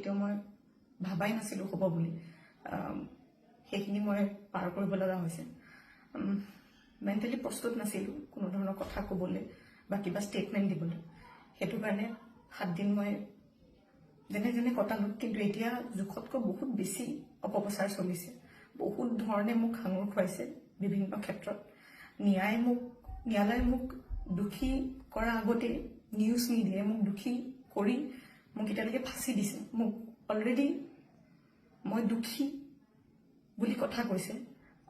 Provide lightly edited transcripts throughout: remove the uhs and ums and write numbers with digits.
তো মই ভাবাই নাছিলো হ'ব বুলি সেইখিনি মই পাৰ কৰিব লগা হৈছে মেণ্টেলি প্ৰস্তুত নাছিলো কোনো ধৰণৰ কথা ক'বলৈ বা কিবা ষ্টেটমেণ্ট দিবলৈ সেইটো কাৰণে 7 দিন মই যেনে যেনে কটালো কিন্তু এতিয়া জোখতকৈ বহুত বেছি অপপ্ৰচাৰ চলিছে বহুত ধৰণে মোক সাঙুৰ খুৱাইছে বিভিন্ন ক্ষেত্ৰত ন্যায়ালয়ে মোক দুখী কৰা আগতে নিউজ মিডিয়াই মোক দুখী কৰি মোক এতিয়ালৈকে ফাঁচি দিছে মোক অলৰেডি মই দুখী বুলি কথা কৈছে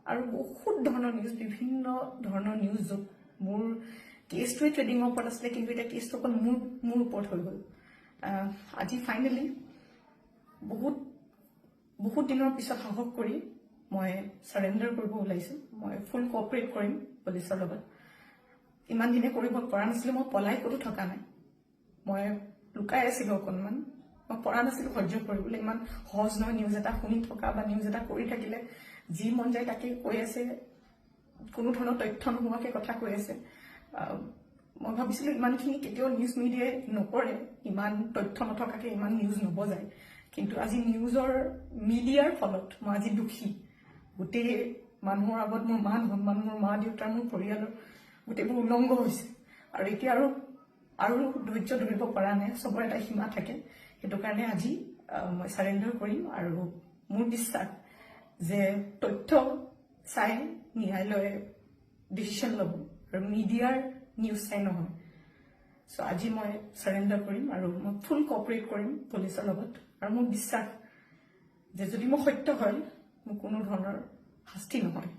আৰু বহুত ধৰণৰ নিউজ বিভিন্ন ধৰণৰ নিউজ য'ত মোৰ কেছটোৱে ট্ৰেডিঙৰ ওপৰত আছিলে কিন্তু এতিয়া কেছটো অকল মোৰ ওপৰত হৈ গ'ল আজি ফাইনেলি বহুত দিনৰ পিছত সাহস কৰি মই সাৰেণ্ডাৰ কৰিব ওলাইছো মই ফুল কোঅপাৰেট কৰিম পুলিচৰ লগত ইমান দিনে কৰিব পৰা নাছিলো মই পলাই ক'তো থকা নাই মই লুকাই আছিলো অকণমান মই পৰা নাছিলো সহ্য কৰিবলৈ ইমান সহজ নহয় নিউজ এটা শুনি থকা বা নিউজ এটা কৰি থাকিলে যি মন যায় তাকে কৈ আছে কোনো ধৰণৰ তথ্য নোহোৱাকে কথা কৈ আছে মই ভাবিছিলো ইমানখিনি কেতিয়াও নিউজ মিডিয়াই নকৰে ইমান তথ্য নথকাকে ইমান নিউজ নবজায় কিন্তু আজি মিডিয়াৰ ফলত মই আজি দুখী গোটেই মানুহৰ আগত মোৰ মান সন্মান মোৰ মা দেউতাৰ মোৰ পৰিয়ালৰ গোটেইবোৰ উলংঘ হৈছে আৰু এতিয়া আৰু ধৈৰ্য ধৰিব পৰা নাই চবৰে এটা সীমা থাকে সেইটো কাৰণে আজি মই সাৰেণ্ডাৰ কৰিম আৰু মোৰ বিশ্বাস যে তথ্য চাই ন্যায়ালয়ে ডিচিশ্যন ল'ব আৰু মিডিয়াৰ নিউজ চাই নহয় সো আজি মই সাৰেণ্ডাৰ কৰিম আৰু মই ফুল কোঅপাৰেট কৰিম পুলিচৰ লগত আৰু মোৰ বিশ্বাস যে যদি মই সত্য হয় মোৰ কোনো ধৰণৰ শাস্তি নহয়